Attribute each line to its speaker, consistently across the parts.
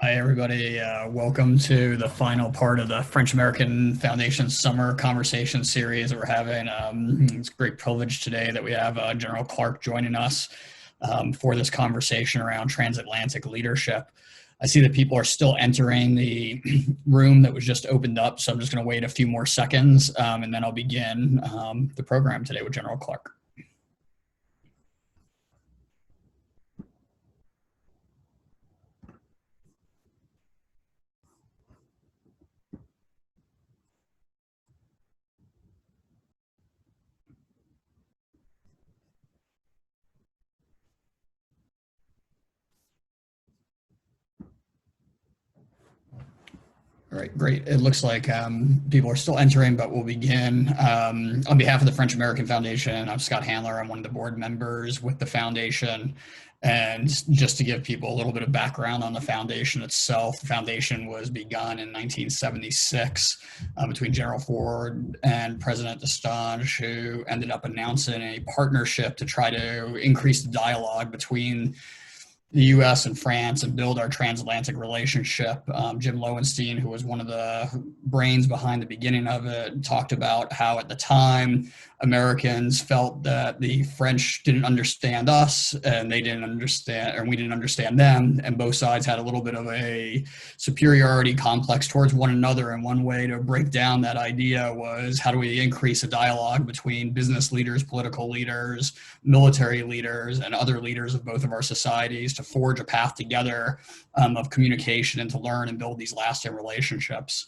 Speaker 1: Hi, everybody. Welcome to the final part of the French American Foundation Summer Conversation Series that we're having. It's a great privilege today that we have General Clark joining us for this conversation around transatlantic leadership. I see that people are still entering the room that was just opened up, so I'm just going to wait a few more seconds and then I'll begin the program today with General Clark. All right, great. It looks like people are still entering, but we'll begin. On behalf of the French American Foundation, I'm Scott Handler. I'm one of the board members with the foundation. And just to give people a little bit of background on the foundation itself, the foundation was begun in 1976 between General Ford and President Destange, who ended up announcing a partnership to try to increase the dialogue between the U.S. and France and build our transatlantic relationship. Jim Lowenstein, who was one of the brains behind the beginning of it, talked about how at the time Americans felt that the French didn't understand us and they didn't understand, or we didn't understand them. And both sides had a little bit of a superiority complex towards one another. And one way to break down that idea was, how do we increase a dialogue between business leaders, political leaders, military leaders, and other leaders of both of our societies to forge a path together of communication and to learn and build these lasting relationships.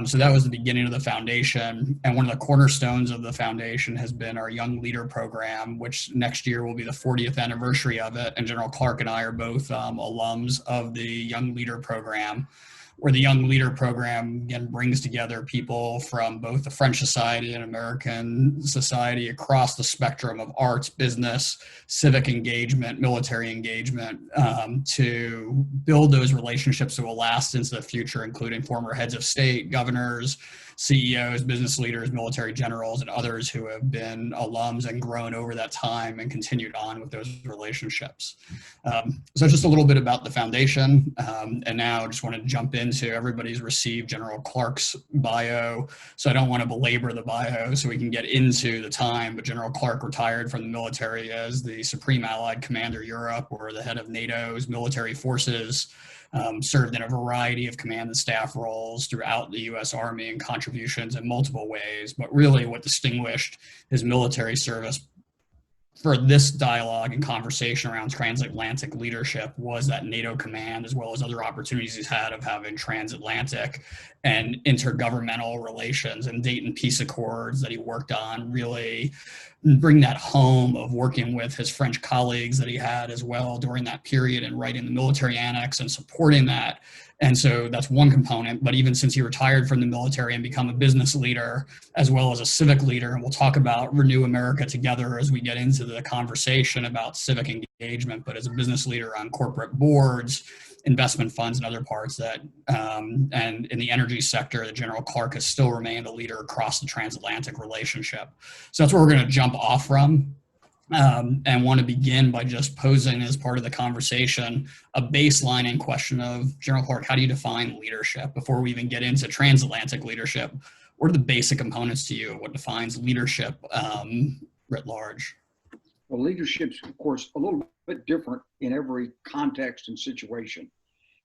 Speaker 1: So that was the beginning of the foundation. And one of the cornerstones of the foundation has been our Young Leader Program, which next year will be the 40th anniversary of it. And General Clark and I are both alums of the Young Leader Program, where the Young Leader Program again brings together people from both the French society and American society across the spectrum of arts, business, civic engagement, military engagement, to build those relationships that will last into the future, including former heads of state, governors, CEOs, business leaders, military generals, and others who have been alums and grown over that time and continued on with those relationships. So just a little bit about the foundation. And now I just want to jump into, everybody's received General Clark's bio, so I don't want to belabor the bio so we can get into the time. But General Clark retired from the military as the Supreme Allied Commander Europe, or the head of NATO's military forces. Served in a variety of command and staff roles throughout the U.S. Army and contributions in multiple ways. But really what distinguished his military service for this dialogue and conversation around transatlantic leadership was that NATO command, as well as other opportunities he's had of having transatlantic and intergovernmental relations and Dayton Peace Accords that he worked on, really bring that home of working with his French colleagues that he had as well during that period and writing the military annex and supporting that. And so that's one component. But even since he retired from the military and become a business leader as well as a civic leader, and we'll talk about Renew America Together as we get into the conversation about civic engagement, but as a business leader on corporate boards, investment funds, and other parts that, and in the energy sector, the General Clark has still remained a leader across the transatlantic relationship. So that's where we're going to jump off from. And want to begin by just posing, as part of the conversation, a baselining question of, General Clark, how do you define leadership? Before we even get into transatlantic leadership, what are the basic components to you of what defines leadership writ large?
Speaker 2: Well, leadership's, of course, a little bit different in every context and situation.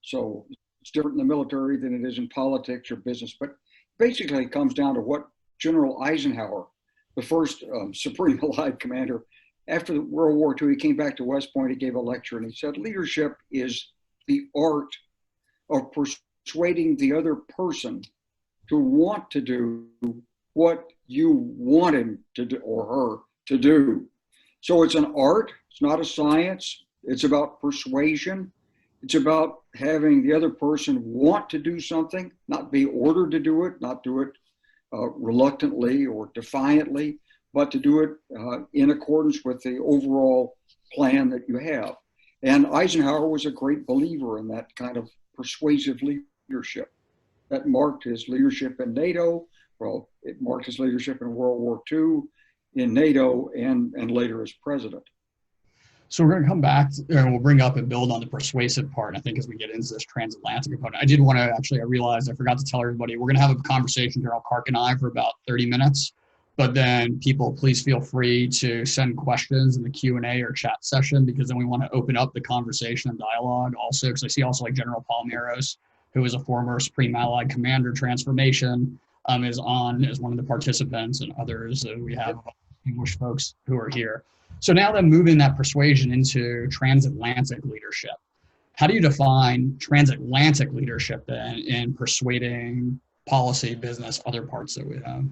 Speaker 2: So it's different in the military than it is in politics or business. But basically, it comes down to what General Eisenhower, the first Supreme Allied Commander, after the World War II, he came back to West Point, he gave a lecture, and he said, leadership is the art of persuading the other person to want to do what you want him to do or her to do. So it's an art, it's not a science, it's about persuasion. It's about having the other person want to do something, not be ordered to do it, not do it reluctantly or defiantly, but to do it in accordance with the overall plan that you have. And Eisenhower was a great believer in that kind of persuasive leadership. That marked his leadership in NATO. Well, it marked his leadership in World War II, in NATO, and later as president.
Speaker 1: So we're going to come back and we'll bring up and build on the persuasive part. I think as we get into this transatlantic component, I did want to actually, I realized I forgot to tell everybody, we're going to have a conversation, General Kark and I, for about 30 minutes. But then people, please feel free to send questions in the Q&A or chat session, because then we want to open up the conversation and dialogue also, because I see also like General Palmeros, who is a former Supreme Allied Commander Transformation, is on as one of the participants, and others. We have English folks who are here. So now then moving that persuasion into transatlantic leadership. How do you define transatlantic leadership then in persuading policy, business, other parts that we have?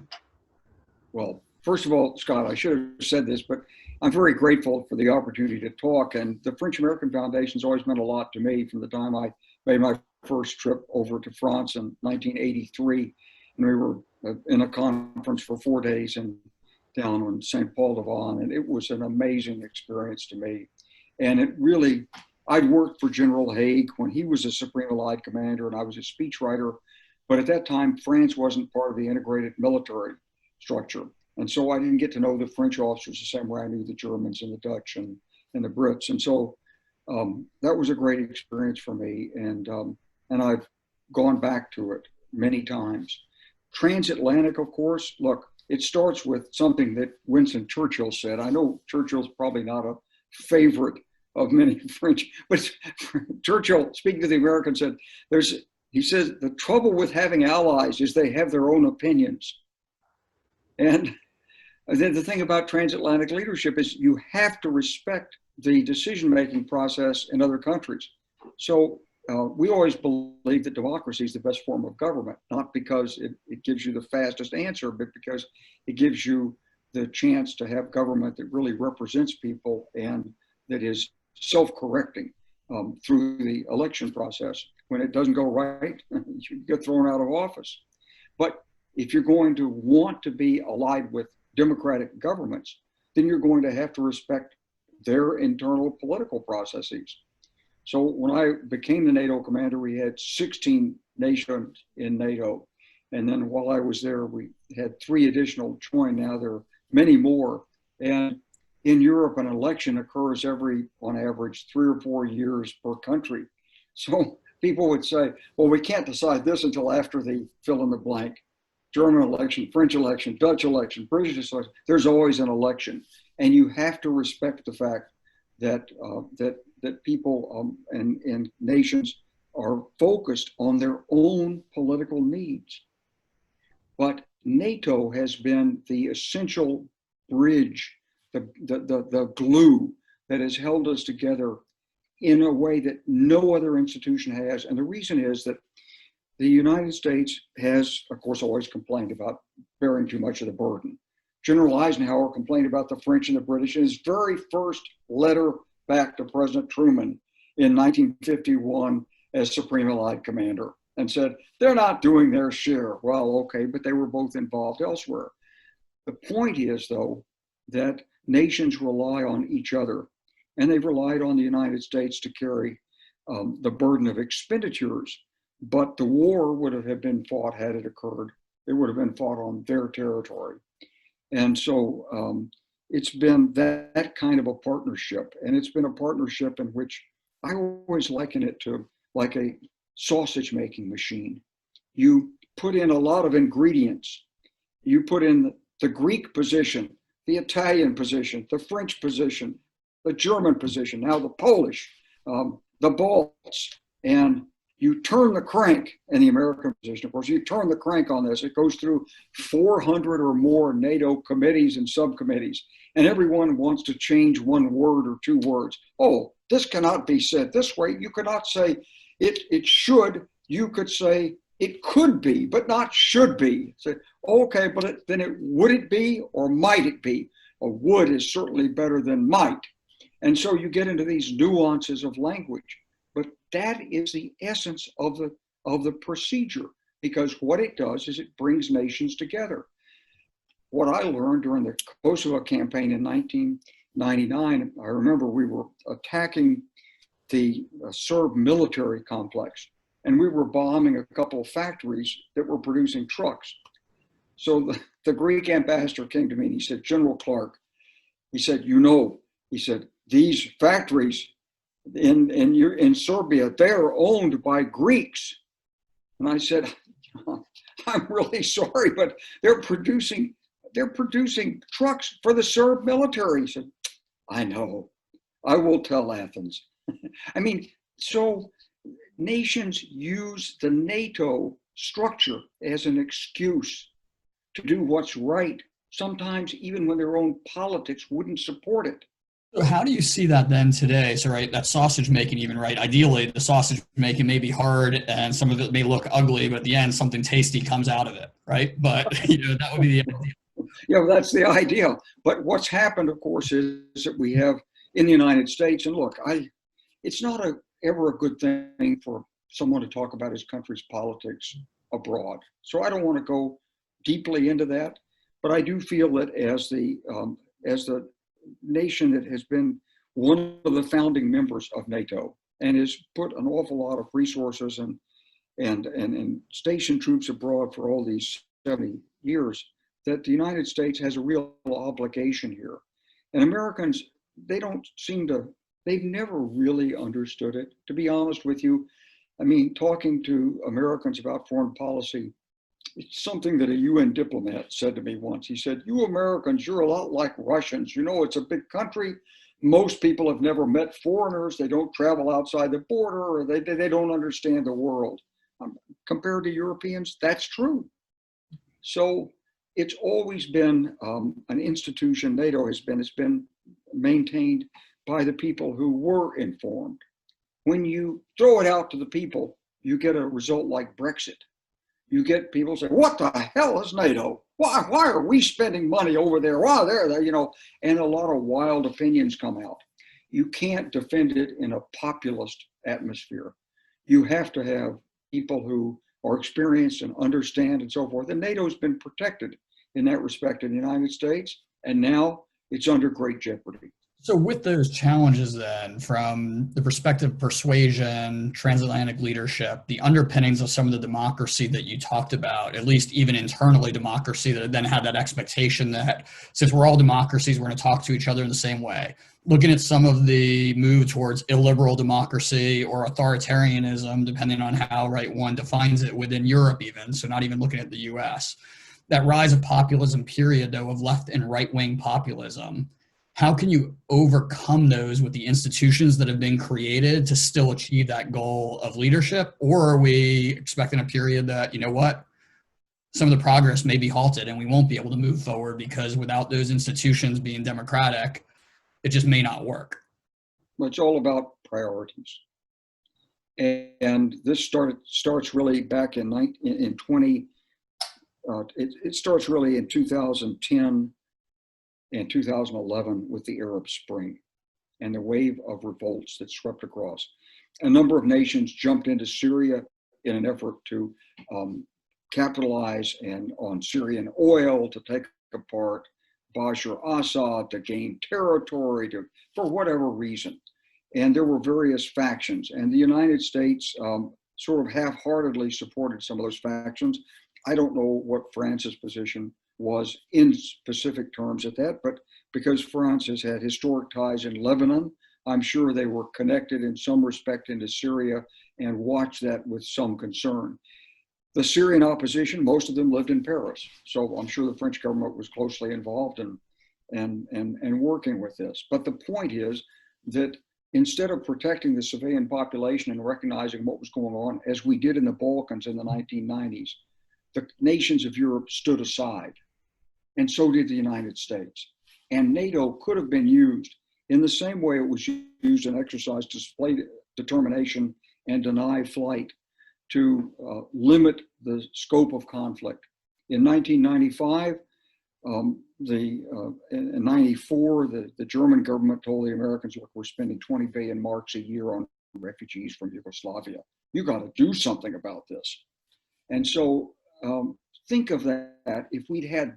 Speaker 2: Well, first of all, Scott, I should have said this, but I'm very grateful for the opportunity to talk. And the French American Foundation has always meant a lot to me from the time I made my first trip over to France in 1983. And we were in a conference for 4 days down on St. Paul de Vauxhall, and it was an amazing experience to me. And it really, I'd worked for General Haig when he was a Supreme Allied Commander, and I was a speechwriter. But at that time, France wasn't part of the integrated military structure. And so I didn't get to know the French officers the same way I knew the Germans and the Dutch and the Brits. And so that was a great experience for me. And I've gone back to it many times. Transatlantic, of course, look, it starts with something that Winston Churchill said. I know Churchill's probably not a favorite of many French, but Churchill, speaking to the Americans, said, he says, the trouble with having allies is they have their own opinions. And then the thing about transatlantic leadership is you have to respect the decision-making process in other countries. So we always believe that democracy is the best form of government, not because it gives you the fastest answer, but because it gives you the chance to have government that really represents people and that is self-correcting through the election process. When it doesn't go right, you get thrown out of office. But if you're going to want to be allied with democratic governments, then you're going to have to respect their internal political processes. So when I became the NATO commander, we had 16 nations in NATO. And then while I was there, we had 3 additional join. Now there are many more. And in Europe, an election occurs every, on average, 3 or 4 years per country. So people would say, well, we can't decide this until after the fill in the blank. German election, French election, Dutch election, British election. There's always an election. And you have to respect the fact that that people and nations are focused on their own political needs. But NATO has been the essential bridge, the glue that has held us together in a way that no other institution has. And the reason is that the United States has, of course, always complained about bearing too much of the burden. General Eisenhower complained about the French and the British in his very first letter back to President Truman in 1951 as Supreme Allied Commander, and said, they're not doing their share. Well, okay, but they were both involved elsewhere. The point is, though, that nations rely on each other, and they've relied on the United States to carry the burden of expenditures. But the war would have been fought had it occurred. It would have been fought on their territory. And so it's been that kind of a partnership. And it's been a partnership in which I always liken it to like a sausage making machine. You put in a lot of ingredients. You put in the Greek position, the Italian position, the French position, the German position, now the Polish, the Balts, and you turn the crank in the American position. Of course, you turn the crank on this. It goes through 400 or more NATO committees and subcommittees, and everyone wants to change one word or 2 words. Oh, this cannot be said this way. You cannot say it should. You could say it could be, but not should be. Say, okay, but then would it be or might it be? A would is certainly better than might. And so you get into these nuances of language. But that is the essence of the procedure, because what it does is it brings nations together. What I learned during the Kosovo campaign in 1999, I remember we were attacking the Serb military complex, and we were bombing a couple of factories that were producing trucks. So the Greek ambassador came to me and he said, General Clark, he said, he said, these factories in Serbia, they're owned by Greeks. And I said, I'm really sorry, but they're producing trucks for the Serb military. He said, I know. I will tell Athens. I mean, so nations use the NATO structure as an excuse to do what's right, sometimes even when their own politics wouldn't support it.
Speaker 1: So how do you see that then today? So, right, that sausage making, even right, ideally, the sausage making may be hard and some of it may look ugly, but at the end, something tasty comes out of it, right? But, that would be the ideal.
Speaker 2: Yeah, that's the idea. But what's happened, of course, is that we have in the United States, and look, it's not ever a good thing for someone to talk about his country's politics abroad. So I don't want to go deeply into that, but I do feel that as the nation that has been one of the founding members of NATO and has put an awful lot of resources and stationed troops abroad for all these 70 years, that the United States has a real obligation here. And Americans, they've never really understood it. To be honest with you, I mean, talking to Americans about foreign policy, it's something that a UN diplomat said to me once. He said, you Americans, you're a lot like Russians. It's a big country. Most people have never met foreigners. They don't travel outside the border, or they don't understand the world. Compared to Europeans, that's true. So it's always been an institution, NATO has been, it's been maintained by the people who were informed. When you throw it out to the people, you get a result like Brexit. You get people say, what the hell is NATO? Why are we spending money over there? Why they're there, and a lot of wild opinions come out. You can't defend it in a populist atmosphere. You have to have people who are experienced and understand and so forth. And NATO's been protected in that respect in the United States, and now it's under great jeopardy.
Speaker 1: So with those challenges then, from the perspective of persuasion, transatlantic leadership, the underpinnings of some of the democracy that you talked about, at least even internally democracy that then had that expectation that since we're all democracies, we're going to talk to each other in the same way. Looking at some of the move towards illiberal democracy or authoritarianism, depending on how one defines it within Europe even, so not even looking at the US. That rise of populism period, though, of left and right-wing populism, how can you overcome those with the institutions that have been created to still achieve that goal of leadership? Or are we expecting a period that, some of the progress may be halted and we won't be able to move forward because without those institutions being democratic, it just may not work?
Speaker 2: Well, it's all about priorities. And this starts really back in 20, it starts really in 2010 and 2011 with the Arab Spring and the wave of revolts that swept across. A number of nations jumped into Syria in an effort to capitalize on Syrian oil, to take apart Bashar Assad, to gain territory, for whatever reason. And there were various factions, and the United States sort of half-heartedly supported some of those factions. I don't know what France's position was in specific terms at that, but because France has had historic ties in Lebanon, I'm sure they were connected in some respect into Syria and watched that with some concern. The Syrian opposition, most of them lived in Paris, so I'm sure the French government was closely involved and working with this. But the point is that instead of protecting the civilian population and recognizing what was going on, as we did in the Balkans in the 1990s, the nations of Europe stood aside, and so did the United States. And NATO could have been used in the same way it was used in exercise to display determination and deny flight to limit the scope of conflict. In 1995, in 94, the German government told the Americans, look, we're spending 20 billion marks a year on refugees from Yugoslavia. You got to do something about this. And so think of that, if we'd had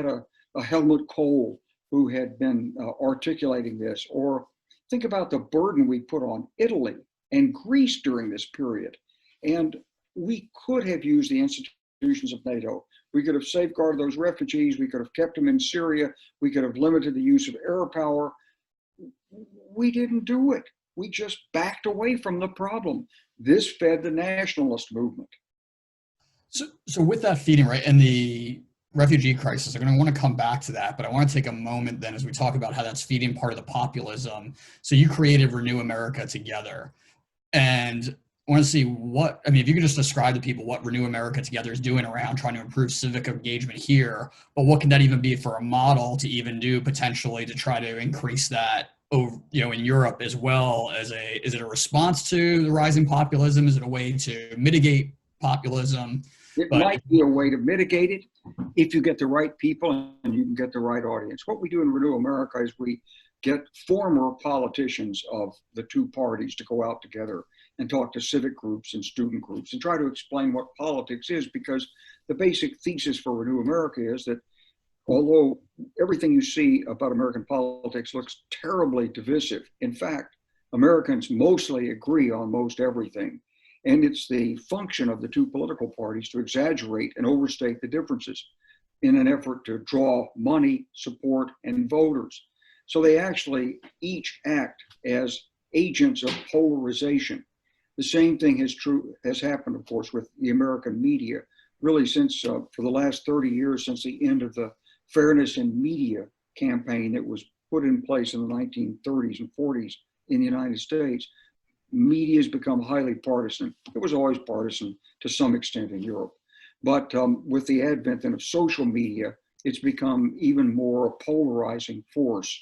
Speaker 2: a Helmut Kohl who had been articulating this, or think about the burden we put on Italy and Greece during this period. And we could have used the institutions of NATO. We could have safeguarded those refugees. We could have kept them in Syria. We could have limited the use of air power. We didn't do it. We just backed away from the problem. This fed the nationalist movement.
Speaker 1: So with that feeding, right, and the refugee crisis, I'm going to want to come back to that, but I want to take a moment then as we talk about how that's feeding part of the populism. So you created Renew America Together. And I want to see what, I mean, if you could just describe to people what Renew America Together is doing around trying to improve civic engagement here, but what can that even be for a model to even do potentially to try to increase that over, in Europe as well as is it a response to the rising populism? Is it a way to mitigate populism?
Speaker 2: It
Speaker 1: But
Speaker 2: might be a way to mitigate it if you get the right people and you can get the right audience. What we do in Renew America is we get former politicians of the two parties to go out together and talk to civic groups and student groups and try to explain what politics is, because the basic thesis for Renew America is that although everything you see about American politics looks terribly divisive, in fact, Americans mostly agree on most everything. And it's the function of the two political parties to exaggerate and overstate the differences in an effort to draw money, support, and voters. So they actually each act as agents of polarization. The same thing has happened, of course, with the American media, really since for the last 30 years, since the end of the Fairness in Media campaign that was put in place in the 1930s and 40s in the United States. Media has become highly partisan. It was always partisan to some extent in Europe. But with the advent then of social media, it's become even more a polarizing force.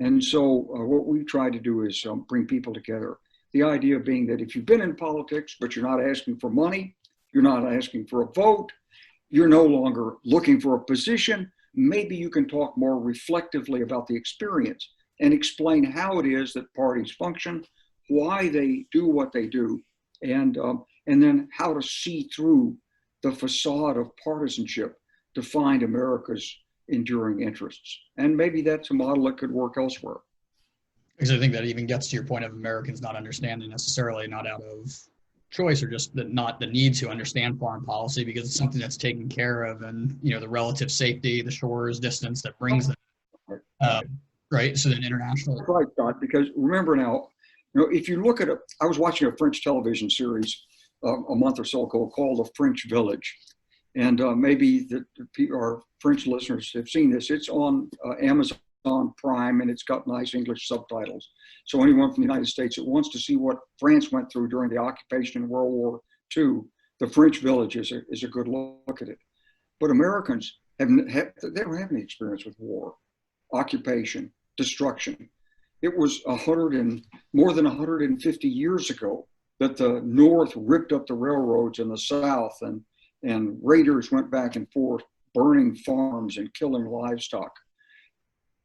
Speaker 2: And so what we try to do is bring people together. The idea being that if you've been in politics, but you're not asking for money, you're not asking for a vote, you're no longer looking for a position, maybe you can talk more reflectively about the experience and explain how it is that parties function, why they do what they do, and then how to see through the facade of partisanship to find America's enduring interests. And maybe that's a model that could work elsewhere.
Speaker 1: because I think that even gets to your point of Americans not understanding necessarily, not out of choice or just not the need to understand foreign policy because it's something that's taken care of, and the relative safety, the shores distance that brings them, right? So then internationally,
Speaker 2: right, Scott, because remember now, if you look at it, I was watching a French television series a month or so ago called The French Village. And maybe our French listeners have seen this. It's on Amazon Prime, and it's got nice English subtitles. So anyone from the United States that wants to see what France went through during the occupation in World War II, The French Village is a good look at it. But Americans they don't have any experience with war, occupation, destruction. It was more than 150 years ago that the North ripped up the railroads in the South, and raiders went back and forth, burning farms and killing livestock.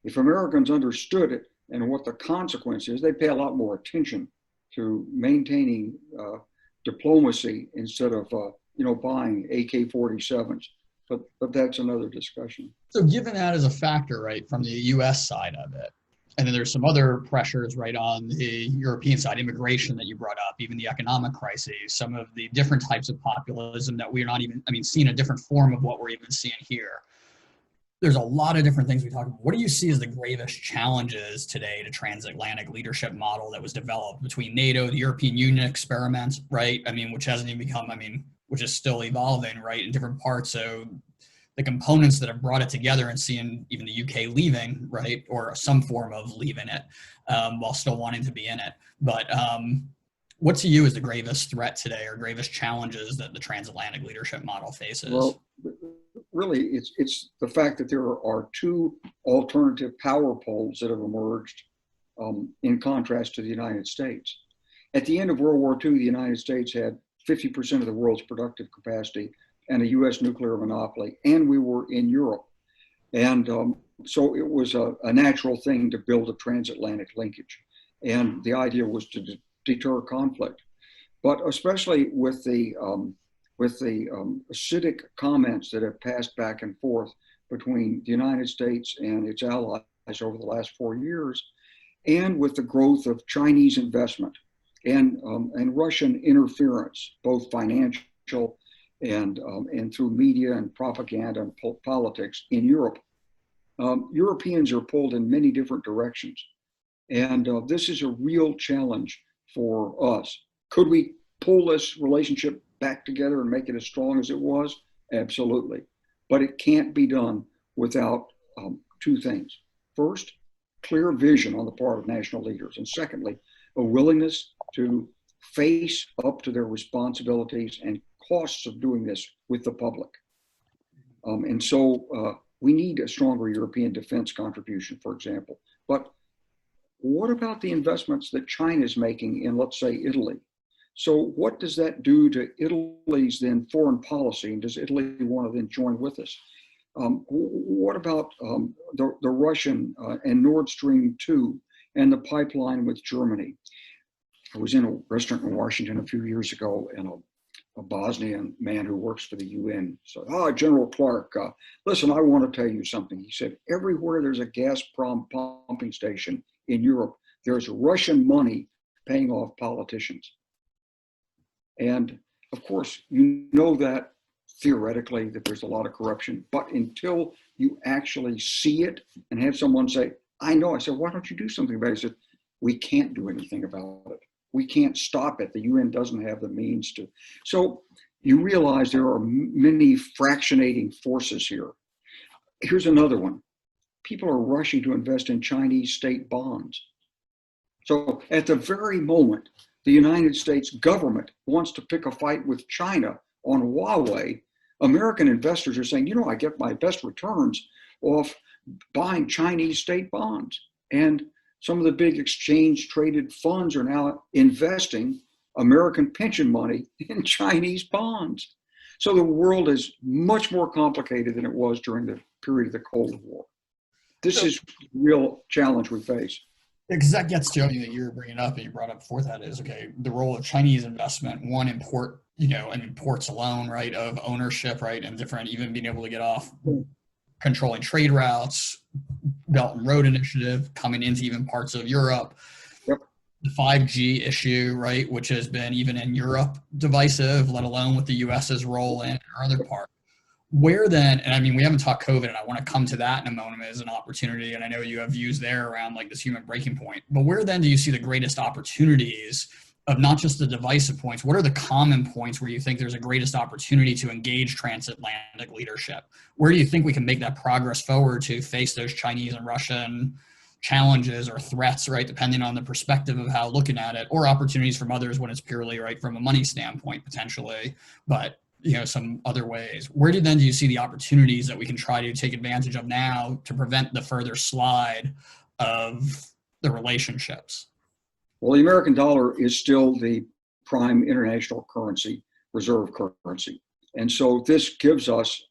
Speaker 2: If Americans understood it and what the consequence is, they'd pay a lot more attention to maintaining diplomacy instead of buying AK-47s. But that's another discussion.
Speaker 1: So given that as a factor, right, from the U.S. side of it, and then there's some other pressures, right, on the European side, immigration that you brought up, even the economic crises, some of the different types of populism that we're not even, seeing a different form of what we're even seeing here. There's a lot of different things we talk about. What do you see as the gravest challenges today to transatlantic leadership model that was developed between NATO, the European Union experiment, right? Which hasn't even become, which is still evolving, right, in different parts. So the components that have brought it together and seeing even the UK leaving, right, or some form of leaving it while still wanting to be in it. But what to you is the gravest threat today or gravest challenges that the transatlantic leadership model faces?
Speaker 2: Well, really, it's the fact that there are two alternative power poles that have emerged in contrast to the United States. At the end of World War II, the United States had 50% of the world's productive capacity and a U.S. nuclear monopoly, and we were in Europe. And so it was a natural thing to build a transatlantic linkage. And the idea was to deter conflict. But especially with the acidic comments that have passed back and forth between the United States and its allies over the last 4 years, and with the growth of Chinese investment and Russian interference, both financial and through media and propaganda and politics in Europe, Europeans are pulled in many different directions. And this is a real challenge for us. Could we pull this relationship back together and make it as strong as it was? Absolutely. But it can't be done without two things. First, clear vision on the part of national leaders. And secondly, a willingness to face up to their responsibilities and costs of doing this with the public. And so we need a stronger European defense contribution, for example. But what about the investments that China is making in, let's say, Italy? So what does that do to Italy's then foreign policy? And does Italy want to then join with us? What about the Russian and Nord Stream 2 and the pipeline with Germany? I was in a restaurant in Washington a few years ago, and a Bosnian man who works for the UN said, General Clark, listen, I want to tell you something. He said, everywhere there's a Gazprom pumping station in Europe, there's Russian money paying off politicians. And of course, you know that theoretically that there's a lot of corruption, but until you actually see it and have someone say, I know, I said, why don't you do something about it? He said, we can't do anything about it. We can't stop it. The UN doesn't have the means to. So you realize there are many fractionating forces here. Here's another one. People are rushing to invest in Chinese state bonds. So at the very moment, the United States government wants to pick a fight with China on Huawei, American investors are saying, I get my best returns off buying Chinese state bonds. And some of the big exchange traded funds are now investing American pension money in Chinese bonds. So the world is much more complicated than it was during the period of the Cold War. This is a real challenge we face.
Speaker 1: Because that gets to something that you're bringing up and you brought up before that is, okay, the role of Chinese investment, one, imports alone, right, of ownership, right, and different, even being able to get off controlling trade routes, Belt and Road Initiative coming into even parts of Europe.
Speaker 2: Yep.
Speaker 1: The 5G issue, right, which has been even in Europe divisive, let alone with the US's role in or other part. Where then, and I mean, we haven't talked COVID, and I want to come to that in a moment as an opportunity, and I know you have views there around like this human breaking point, but where then do you see the greatest opportunities of not just the divisive points? What are the common points where you think there's a greatest opportunity to engage transatlantic leadership? Where do you think we can make that progress forward to face those Chinese and Russian challenges or threats, right, depending on the perspective of how looking at it, or opportunities from others when it's purely, right, from a money standpoint potentially, but some other ways? Where do you see the opportunities that we can try to take advantage of now to prevent the further slide of the relationships?
Speaker 2: Well, the American dollar is still the prime international currency, reserve currency. And so this gives us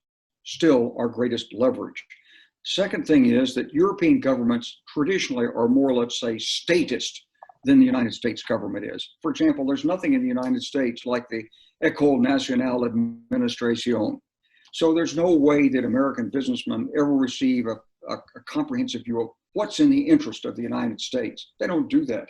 Speaker 2: still our greatest leverage. Second thing is that European governments traditionally are more, let's say, statist than the United States government is. For example, there's nothing in the United States like the École Nationale d'Administration. So there's no way that American businessmen ever receive a comprehensive view of what's in the interest of the United States. They don't do that.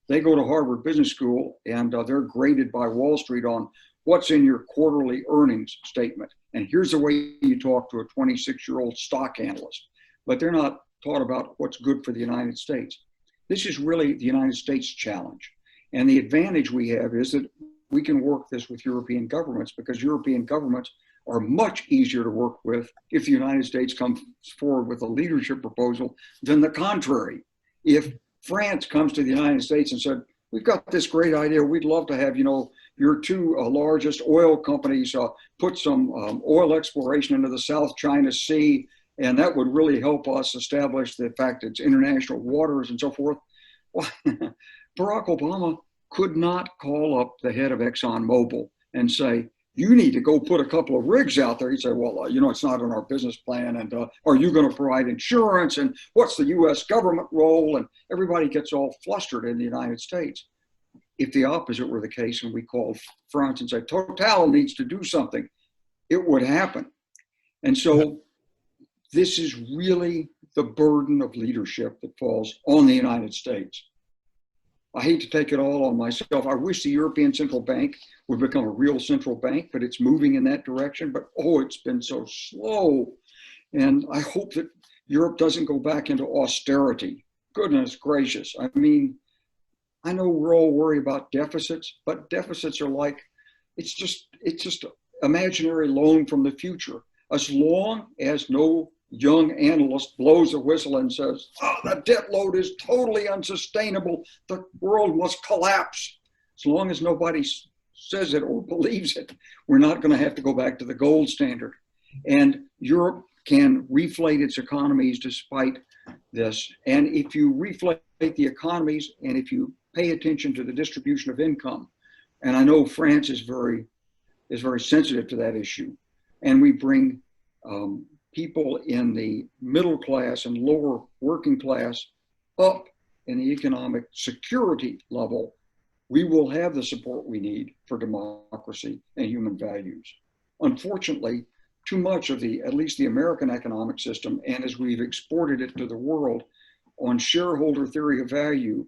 Speaker 2: They go to Harvard Business School and they're graded by Wall Street on what's in your quarterly earnings statement. And here's the way you talk to a 26-year-old stock analyst. But they're not taught about what's good for the United States. This is really the United States challenge. And the advantage we have is that we can work this with European governments, because European governments are much easier to work with if the United States comes forward with a leadership proposal than the contrary. If France comes to the United States and said, we've got this great idea, we'd love to have, your two largest oil companies put some oil exploration into the South China Sea, and that would really help us establish the fact that it's international waters and so forth. Well, Barack Obama could not call up the head of ExxonMobil and say, you need to go put a couple of rigs out there. He'd say, well, it's not in our business plan. And are you going to provide insurance? And what's the U.S. government role? And everybody gets all flustered in the United States. If the opposite were the case and we called France and said, Total needs to do something, it would happen. And so this is really the burden of leadership that falls on the United States. I hate to take it all on myself. I wish the European Central Bank would become a real central bank, but it's moving in that direction. But, it's been so slow. And I hope that Europe doesn't go back into austerity goodness gracious. I mean, I know we're all worried about deficits, but deficits are like, it's just imaginary loan from the future. As long as no young analyst blows a whistle and says, oh, the debt load is totally unsustainable, the world must collapse. As long as nobody says it or believes it, we're not going to have to go back to the gold standard. And Europe can reflate its economies despite this. And if you reflate the economies and if you pay attention to the distribution of income, and I know France is very sensitive to that issue, and we bring people in the middle class and lower working class up in the economic security level, we will have the support we need for democracy and human values. Unfortunately, too much of at least the American economic system, and as we've exported it to the world on shareholder theory of value,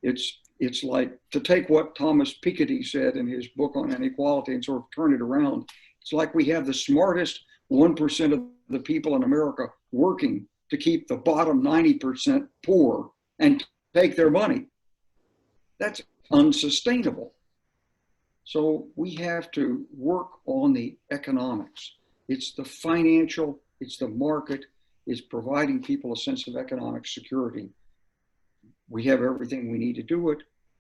Speaker 2: it's like, to take what Thomas Piketty said in his book on inequality and sort of turn it around. It's like we have the smartest 1% of the people in America working to keep the bottom 90% poor and take their money. That's unsustainable. So we have to work on the economics. It's the financial, it's the market, it's providing people a sense of economic security. We have everything we need to do it.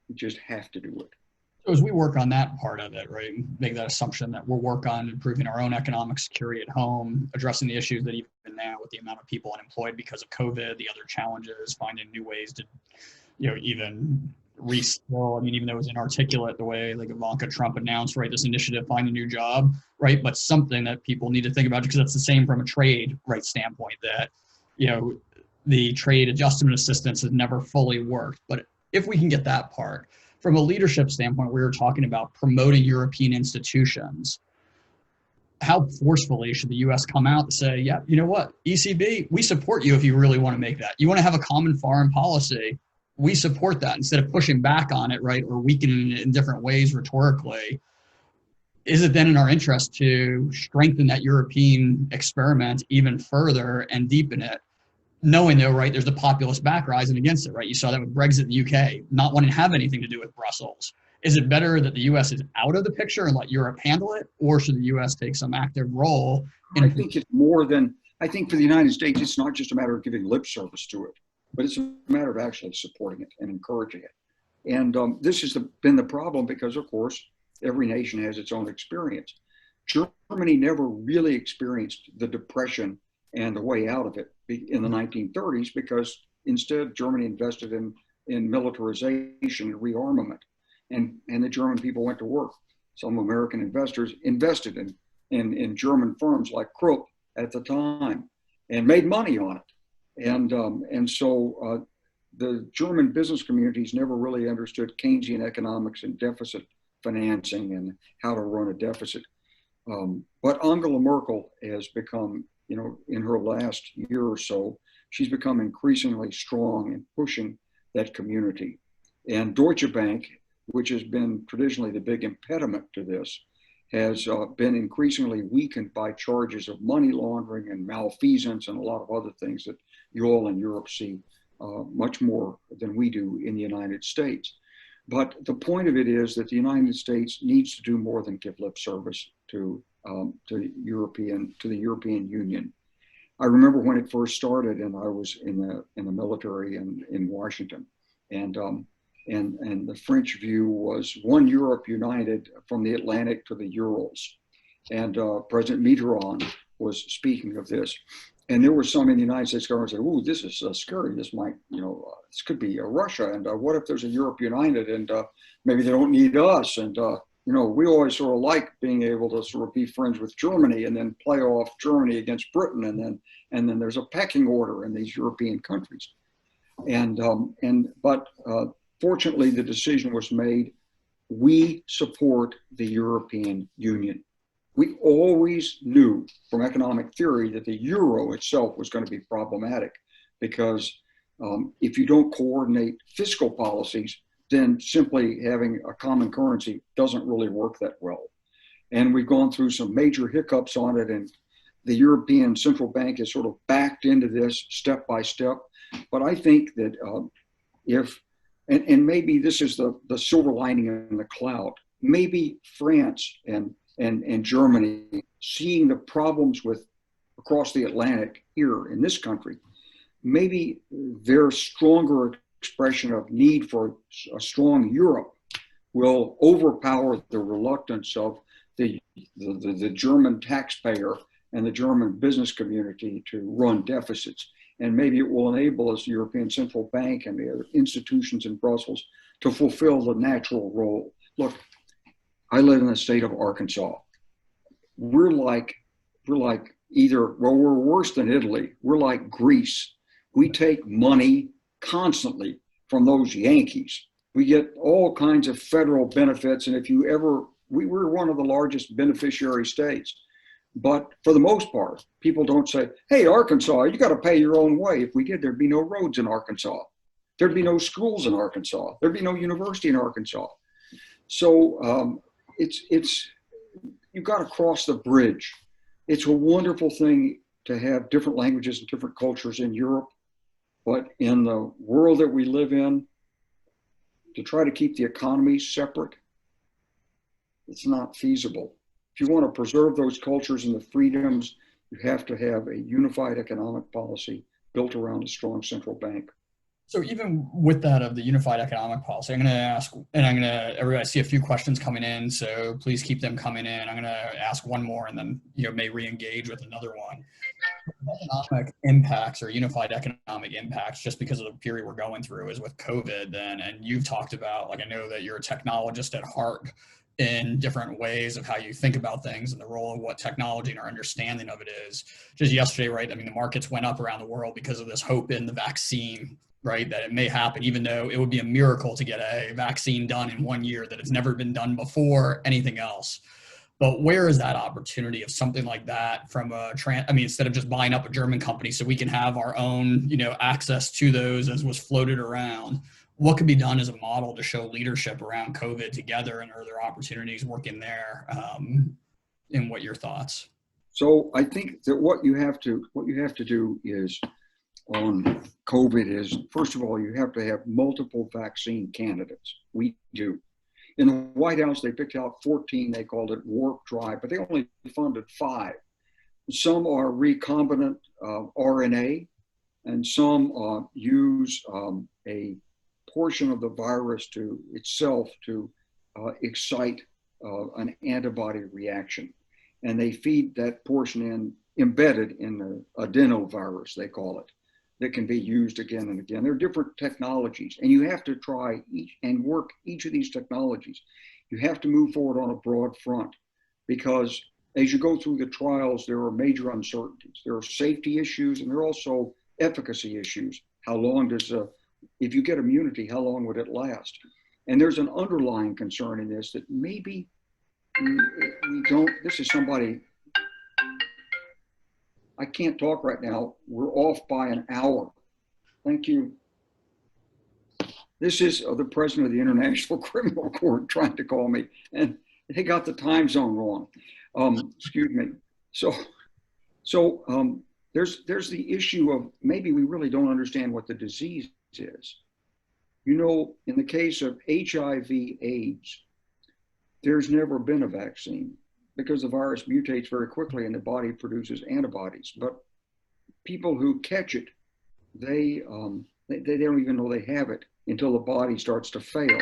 Speaker 2: We just have to do it.
Speaker 1: So as we work on that part of it, right, make that assumption that we'll work on improving our own economic security at home, addressing the issues that even now with the amount of people unemployed because of COVID, the other challenges, finding new ways to, even reskill. I mean, even though it was inarticulate the way like Ivanka Trump announced, right, this initiative, find a new job, right, but something that people need to think about, because it's the same from a trade, right, standpoint, that, the trade adjustment assistance has never fully worked. But if we can get that part, from a leadership standpoint, we were talking about promoting European institutions. How forcefully should the U.S. come out and say, yeah, you know what, ECB, we support you if you really want to make that. You want to have a common foreign policy, we support that, instead of pushing back on it, right, or weakening it in different ways rhetorically. Is it then in our interest to strengthen that European experiment even further and deepen it? Knowing though, right, there's a populist backrising against it, right? You saw that with Brexit in the UK, not wanting to have anything to do with Brussels. Is it better that the US is out of the picture and let Europe handle it? Or should the US take some active role?
Speaker 2: I think it's more than, I think for the United States, it's not just a matter of giving lip service to it, but it's a matter of actually supporting it and encouraging it. And this has been the problem because, of course, every nation has its own experience. Germany never really experienced the Depression and the way out of it in the 1930s, because instead Germany invested in militarization and rearmament, and the German people went to work. Some American investors invested in German firms like Krupp at the time and made money on it. And so the German business communities never really understood Keynesian economics and deficit financing and how to run a deficit. But Angela Merkel has become, in her last year or so, she's become increasingly strong in pushing that community. And Deutsche Bank, which has been traditionally the big impediment to this, has been increasingly weakened by charges of money laundering and malfeasance and a lot of other things that you all in Europe see much more than we do in the United States. But the point of it is that the United States needs to do more than give lip service to the European Union. I remember when it first started, and I was in the military in Washington, and the French view was one Europe united from the Atlantic to the Urals, and President Mitterrand was speaking of this, and there were some in the United States government said, "Ooh, this is scary. This might, this could be Russia, and what if there's a Europe united, and maybe they don't need us, and we always sort of like being able to sort of be friends with Germany and then play off Germany against Britain, and then there's a pecking order in these European countries." But fortunately, the decision was made. We support the European Union. We always knew from economic theory that the euro itself was going to be problematic, because if you don't coordinate fiscal policies, then simply having a common currency doesn't really work that well. And we've gone through some major hiccups on it, and the European Central Bank has sort of backed into this step by step. But I think that and maybe this is the silver lining in the cloud, maybe France and Germany, seeing the problems with across the Atlantic here in this country, maybe their stronger expression of need for a strong Europe will overpower the reluctance of the German taxpayer and the German business community to run deficits. And maybe it will enable us, the European Central Bank and the other institutions in Brussels, to fulfill the natural role. Look, I live in the state of Arkansas. We're like either, well, we're worse than Italy. We're like Greece. We take money constantly from those Yankees. We get all kinds of federal benefits. And if you ever, we're one of the largest beneficiary states. But for the most part, people don't say, hey, Arkansas, you got to pay your own way. If we did, there'd be no roads in Arkansas. There'd be no schools in Arkansas. There'd be no university in Arkansas. So you've got to cross the bridge. It's a wonderful thing to have different languages and different cultures in Europe. But in the world that we live in, to try to keep the economy separate, it's not feasible. If you want to preserve those cultures and the freedoms, you have to have a unified economic policy built around a strong central bank.
Speaker 1: So even with that of the unified economic policy, I'm going to ask, and everybody, I see a few questions coming in, so please keep them coming in. I'm going to ask one more and then, may re-engage with another one. Economic impacts or unified economic impacts, just because of the period we're going through is with COVID then, and you've talked about, like, I know that you're a technologist at heart in different ways of how you think about things and the role of what technology and our understanding of it is. Just yesterday, right, I mean, the markets went up around the world because of this hope in the vaccine, right, that it may happen, even though it would be a miracle to get a vaccine done in 1 year, that it's never been done before, anything else. But where is that opportunity of something like that from instead of just buying up a German company so we can have our own, access to those as was floated around, what could be done as a model to show leadership around COVID together, and are there opportunities working there? And what your thoughts?
Speaker 2: So I think that what you have to do is on COVID is, first of all, you have to have multiple vaccine candidates. We do. In the White House, they picked out 14. They called it warp drive, but they only funded 5. Some are recombinant RNA, and some use a portion of the virus to excite an antibody reaction. And they feed that portion embedded in the adenovirus, they call it, that can be used again and again. There are different technologies, and you have to try each of these technologies. You have to move forward on a broad front, because as you go through the trials, there are major uncertainties. There are safety issues, and there are also efficacy issues. How long if you get immunity, how long would it last? And there's an underlying concern in this that maybe we don't, this is somebody, I can't talk right now. We're off by an hour. Thank you. This is the president of the International Criminal Court trying to call me, and they got the time zone wrong. Excuse me. So there's the issue of maybe we really don't understand what the disease is. In the case of HIV/AIDS, there's never been a vaccine, because the virus mutates very quickly and the body produces antibodies. But people who catch it, they don't even know they have it until the body starts to fail.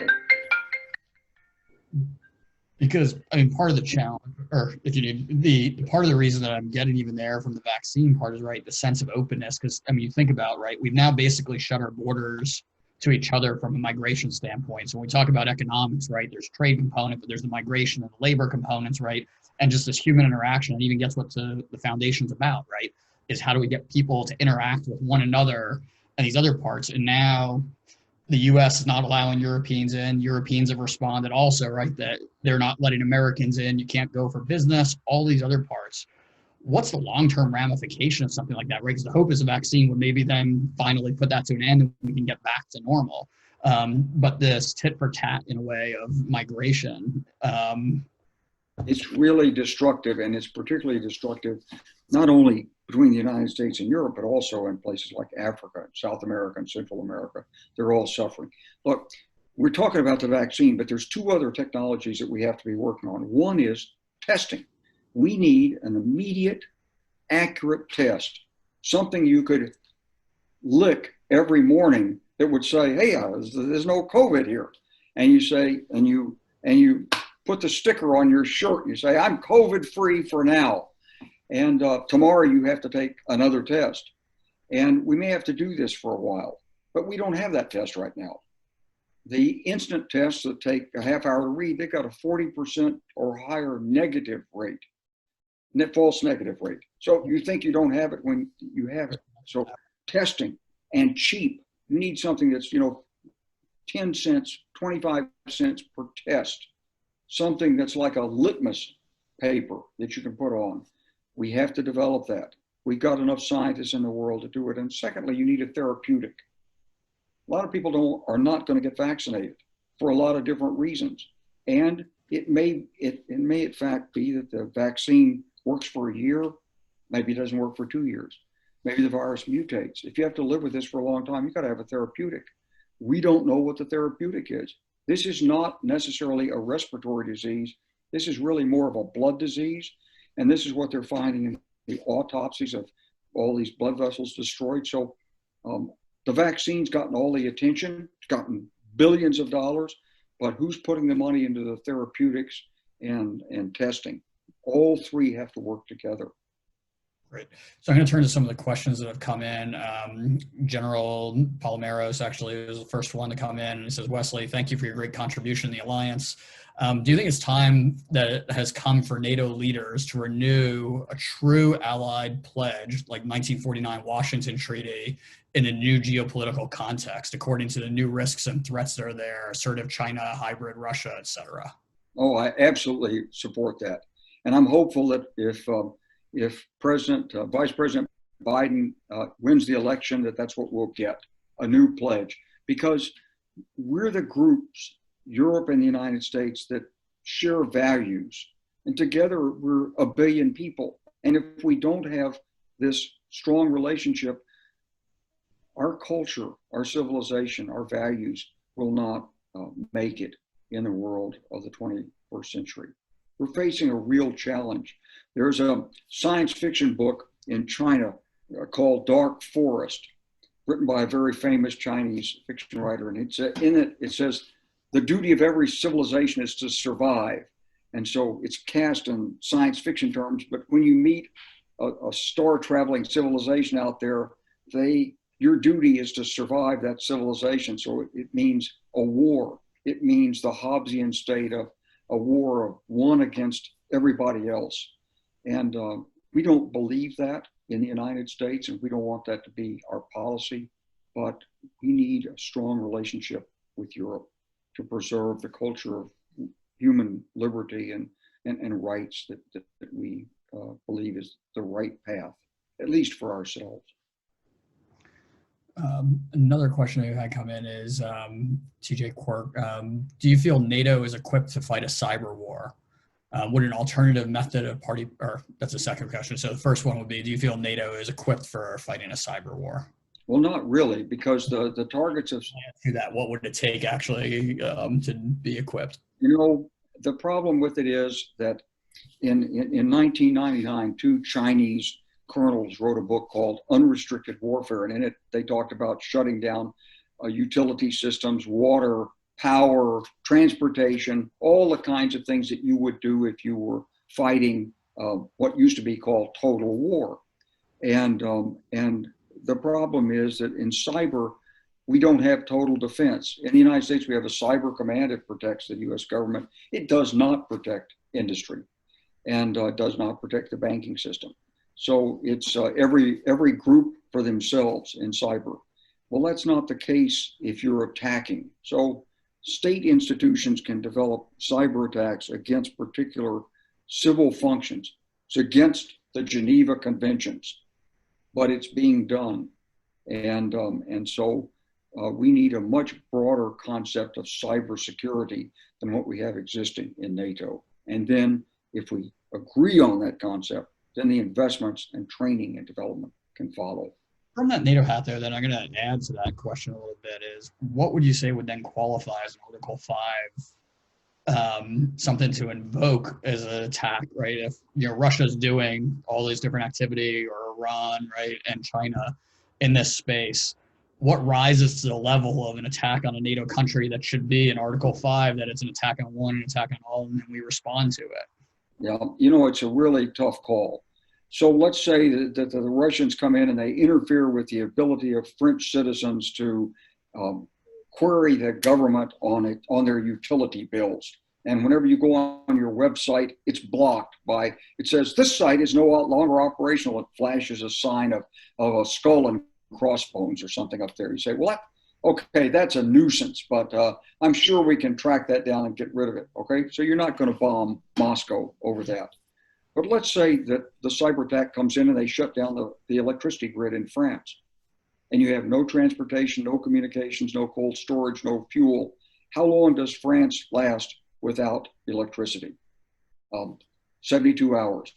Speaker 1: Because, part of the challenge, or if you need the part of the reason that I'm getting even there from the vaccine part is, right, the sense of openness. Because, you think about, right, we've now basically shut our borders to each other from a migration standpoint. So when we talk about economics, right, there's trade component, but there's the migration and the labor components, right? And just this human interaction, and even gets what the foundation's about, right? Is how do we get people to interact with one another and these other parts. And now the U.S. is not allowing Europeans in. Europeans have responded also, right, that they're not letting Americans in. You can't go for business, all these other parts. What's the long-term ramification of something like that, right? Because the hope is a vaccine would maybe then finally put that to an end and we can get back to normal. But this tit for tat, in a way, of migration.
Speaker 2: It's really destructive, and it's particularly destructive not only between the United States and Europe, but also in places like Africa, South America, and Central America. They're all suffering. Look, we're talking about the vaccine, but there's two other technologies that we have to be working on. One is testing. We need an immediate, accurate test, something you could lick every morning that would say, hey, there's no COVID here. And you say, and you put the sticker on your shirt. You say, I'm COVID free for now. And tomorrow you have to take another test. And we may have to do this for a while, but we don't have that test right now. The instant tests that take a half hour to read, they've got a 40% or higher negative rate, false negative rate. So you think you don't have it when you have it. So testing and cheap, you need something that's, 10 cents, 25 cents per test, something that's like a litmus paper that you can put on. We have to develop that. We've got enough scientists in the world to do it. And secondly, you need a therapeutic. A lot of people are not going to get vaccinated for a lot of different reasons. And it may in fact be that the vaccine works for a year, maybe it doesn't work for 2 years. Maybe the virus mutates. If you have to live with this for a long time, you've got to have a therapeutic. We don't know what the therapeutic is. This is not necessarily a respiratory disease. This is really more of a blood disease. And this is what they're finding in the autopsies of all these blood vessels destroyed. So the vaccine's gotten all the attention, it's gotten billions of dollars, but who's putting the money into the therapeutics and testing? All three have to work together.
Speaker 1: Great. So I'm going to turn to some of the questions that have come in. General Palomeros actually was the first one to come in, and he says, Wesley, thank you for your great contribution to the Alliance. Do you think it's time that it has come for NATO leaders to renew a true allied pledge like 1949 Washington Treaty in a new geopolitical context, according to the new risks and threats that are there, assertive China, hybrid Russia, et cetera?
Speaker 2: Oh, I absolutely support that. And I'm hopeful that if Vice President Biden wins the election, that's what we'll get, a new pledge, because we're the groups, Europe and the United States, that share values. And together we're a billion people. And if we don't have this strong relationship, our culture, our civilization, our values will not make it in the world of the 21st century. We're facing a real challenge. There's a science fiction book in China called Dark Forest, written by a very famous Chinese fiction writer. And in it, it says, the duty of every civilization is to survive. And so it's cast in science fiction terms, but when you meet a star-traveling civilization out there, your duty is to survive that civilization. So it means a war. It means the Hobbesian state of a war of one against everybody else. And we don't believe that in the United States, and we don't want that to be our policy, but we need a strong relationship with Europe to preserve the culture of human liberty and rights that we believe is the right path, at least for ourselves.
Speaker 1: Another question we had come in is TJ Quirk. Do you feel NATO is equipped to fight a cyber war? Would an alternative method of that's the second question. So the first one would be, do you feel NATO is equipped for fighting a cyber war?
Speaker 2: Well, not really, because the targets of
Speaker 1: that, what would it take actually to be equipped?
Speaker 2: The problem with it is that in 1999, two Chinese colonels wrote a book called Unrestricted Warfare, and in it they talked about shutting down utility systems, water, power, transportation, all the kinds of things that you would do if you were fighting what used to be called total war. And the problem is that in cyber, we don't have total defense. In the United States, we have a cyber command. It protects the US government. It does not protect industry and does not protect the banking system. So it's every group for themselves in cyber. Well, that's not the case if you're attacking. So state institutions can develop cyber attacks against particular civil functions. It's against the Geneva Conventions, but it's being done. And so we need a much broader concept of cybersecurity than what we have existing in NATO. And then if we agree on that concept, then the investments and training and development can follow.
Speaker 1: From that NATO hat there, then I'm going to add to that question a little bit is what would you say would then qualify as an Article 5, something to invoke as an attack, right? If, Russia's doing all these different activity, or Iran, right, and China in this space, what rises to the level of an attack on a NATO country that should be in Article 5, that it's an attack on one, an attack on all, and then we respond to it?
Speaker 2: Yeah, it's a really tough call. So let's say that the Russians come in and they interfere with the ability of French citizens to query the government on their utility bills. And whenever you go on your website, it's blocked by, it says this site is no longer operational. It flashes a sign of a skull and crossbones or something up there. You say, well, okay, that's a nuisance, but I'm sure we can track that down and get rid of it. Okay, so you're not going to bomb Moscow over that. But let's say that the cyber attack comes in and they shut down the electricity grid in France, and you have no transportation, no communications, no cold storage, no fuel. How long does France last without electricity? 72 hours.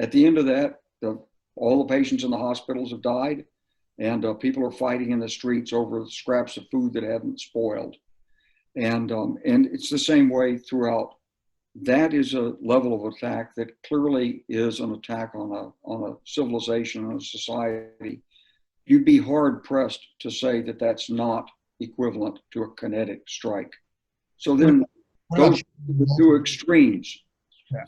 Speaker 2: At the end of that, all the patients in the hospitals have died, and people are fighting in the streets over scraps of food that haven't spoiled. And it's the same way throughout. That is a level of attack that clearly is an attack on a civilization and a society. You'd be hard pressed to say that that's not equivalent to a kinetic strike. So then those two extremes,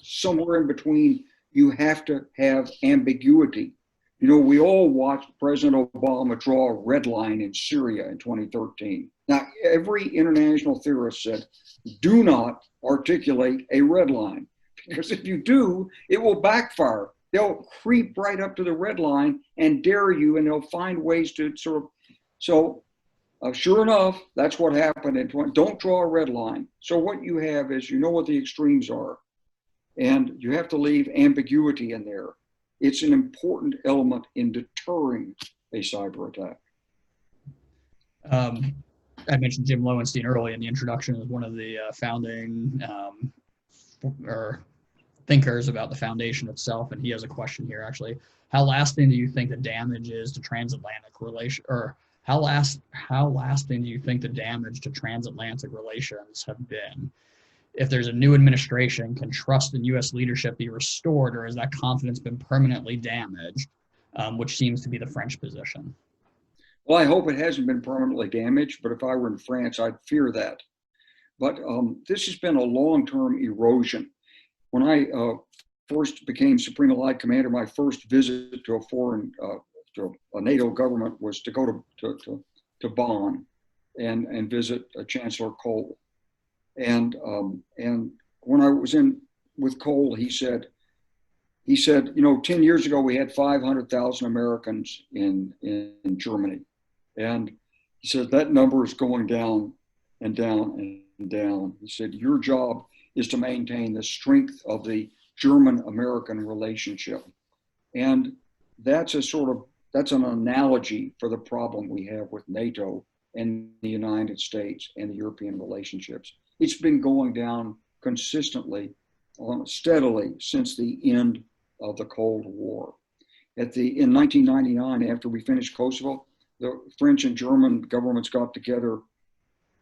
Speaker 2: somewhere in between, you have to have ambiguity. We all watched President Obama draw a red line in Syria in 2013. Now, every international theorist said, do not articulate a red line, because if you do, it will backfire. They'll creep right up to the red line and dare you, and they'll find ways to sure enough, that's what happened in 20. Don't draw a red line. So what you have is, what the extremes are, and you have to leave ambiguity in there. It's an important element in deterring a cyber attack.
Speaker 1: I mentioned Jim Lowenstein early in the introduction as one of the founding or thinkers about the foundation itself, and he has a question here actually. How lasting do you think the damage is to transatlantic relation, or how lasting do you think the damage to transatlantic relations have been? If there's a new administration, can trust in U.S. leadership be restored, or has that confidence been permanently damaged, which seems to be the French position?
Speaker 2: Well, I hope it hasn't been permanently damaged, but if I were in France, I'd fear that. But this has been a long-term erosion. When I first became Supreme Allied Commander, my first visit to a NATO government was to go to Bonn and visit Chancellor Kohl. And when I was in with Kohl, he said, 10 years ago, we had 500,000 Americans in Germany. And he said, that number is going down and down and down. He said, your job is to maintain the strength of the German-American relationship. And that's an analogy for the problem we have with NATO and the United States and the European relationships. It's been going down consistently, steadily since the end of the Cold War. In 1999, after we finished Kosovo, the French and German governments got together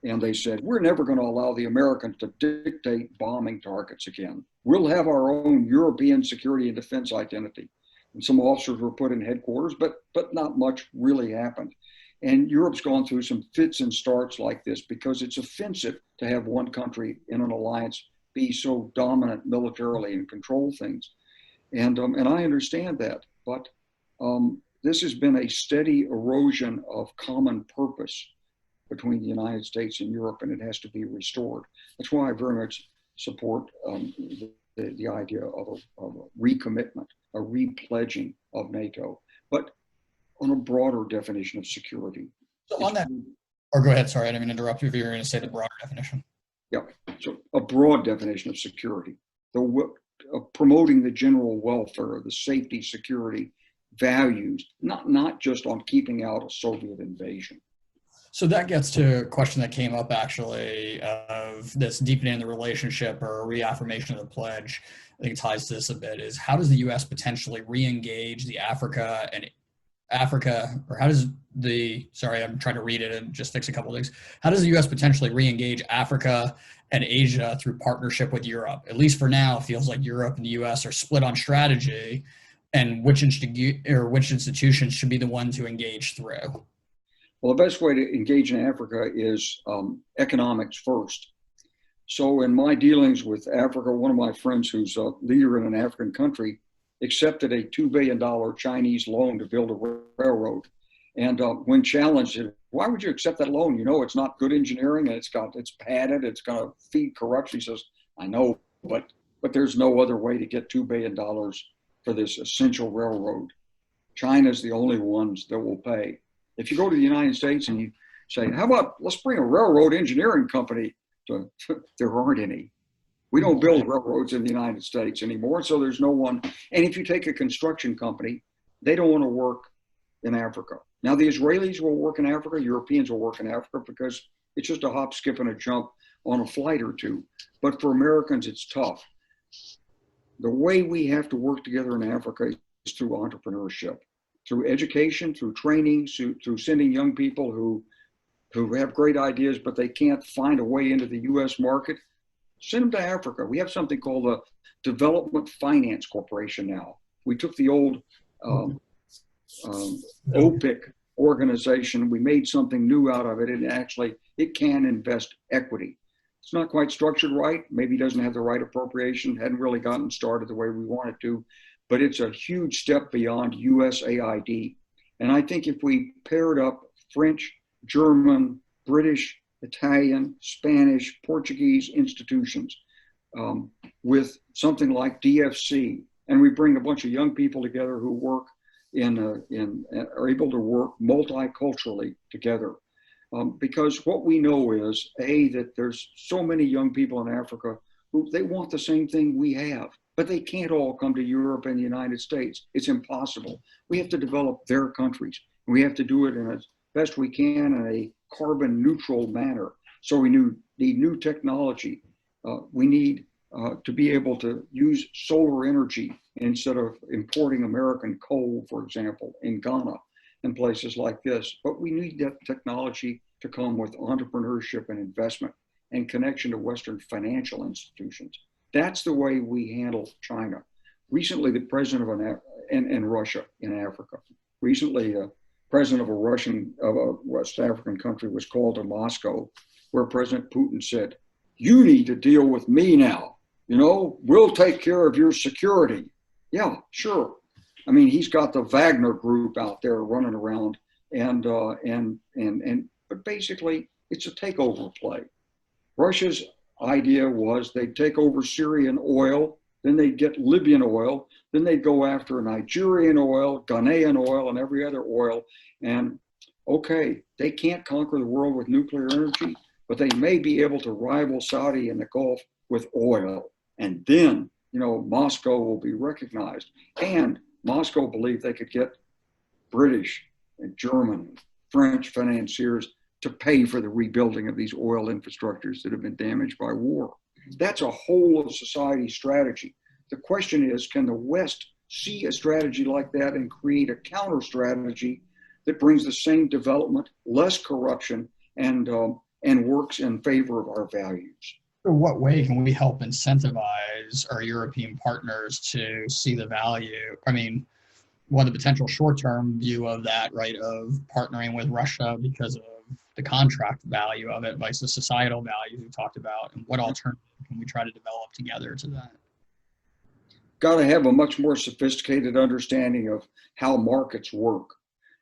Speaker 2: and they said, we're never going to allow the Americans to dictate bombing targets again. We'll have our own European security and defense identity. And some officers were put in headquarters, but not much really happened. And Europe's gone through some fits and starts like this because it's offensive to have one country in an alliance be so dominant militarily and control things. And I understand that, but this has been a steady erosion of common purpose between the United States and Europe, and it has to be restored. That's why I very much support the idea of a recommitment, a repledging of NATO, but on a broader definition of security.
Speaker 1: So on that, or go ahead, sorry, I didn't mean to interrupt you if you were going to say the broader definition.
Speaker 2: Yeah, so a broad definition of security, promoting the general welfare, the safety, security values, not just on keeping out a Soviet invasion.
Speaker 1: So that gets to a question that came up actually of this deepening the relationship or reaffirmation of the pledge. I think it ties to this a bit is how does the U.S. potentially re-engage the Africa, or how does sorry, I'm trying to read it and just fix a couple of things. How does the U.S. potentially re-engage Africa and Asia through partnership with Europe? At least for now, it feels like Europe and the U.S. are split on strategy and which institutions should be the one to engage through.
Speaker 2: Well, the best way to engage in Africa is economics first. So in my dealings with Africa, one of my friends who's a leader in an African country accepted a $2 billion Chinese loan to build a railroad. And when challenged, why would you accept that loan? You know, it's not good engineering and it's padded, it's going to feed corruption. He says, I know, but there's no other way to get $2 billion for this essential railroad. China's the only ones that will pay. If you go to the United States and you say, how about let's bring a railroad engineering company to, there aren't any. We don't build railroads in the United States anymore, so there's no one. And if you take a construction company, they don't want to work in Africa. Now, the Israelis will work in Africa, Europeans will work in Africa because it's just a hop, skip, and a jump on a flight or two. But for Americans, it's tough. The way we have to work together in Africa is through entrepreneurship, through education, through training, through sending young people who have great ideas, but they can't find a way into the U.S. market. Send them to Africa. We have something called the Development Finance Corporation now. We took the old OPIC organization, we made something new out of it, and actually it can invest equity. It's not quite structured right, maybe doesn't have the right appropriation, hadn't really gotten started the way we wanted to, but it's a huge step beyond USAID. And I think if we paired up French, German, British, Italian, Spanish, Portuguese institutions with something like DFC, and we bring a bunch of young people together who work are able to work multiculturally together. Because what we know is, that there's so many young people in Africa who they want the same thing we have, but they can't all come to Europe and the United States. It's impossible. We have to develop their countries. We have to do it in as best we can in a carbon neutral manner. So we need new technology. We need to be able to use solar energy instead of importing American coal, for example, in Ghana and places like this. But we need that technology to come with entrepreneurship and investment and connection to Western financial institutions. That's the way we handle China. Recently, the president and Russia in Africa. Recently, president of a West African country was called to Moscow, where President Putin said, you need to deal with me now. You know, we'll take care of your security. Yeah, sure. I mean, he's got the Wagner group out there running around but basically it's a takeover play. Russia's idea was they'd take over Syrian oil, then they'd get Libyan oil, then they'd go after Nigerian oil, Ghanaian oil, and every other oil. And okay, they can't conquer the world with nuclear energy, but they may be able to rival Saudi in the Gulf with oil. And then, Moscow will be recognized. And Moscow believed they could get British and German, French financiers to pay for the rebuilding of these oil infrastructures that have been damaged by war. That's a whole of society strategy. The question is, can the West see a strategy like that and create a counter strategy that brings the same development, less corruption, and works in favor of our values?
Speaker 1: In what way can we help incentivize our European partners to see the value? I mean, what the potential short-term view of that, right, of partnering with Russia because of the contract value of it versus the societal values we talked about, and what alternative can we try to develop together to that?
Speaker 2: Got to have a much more sophisticated understanding of how markets work.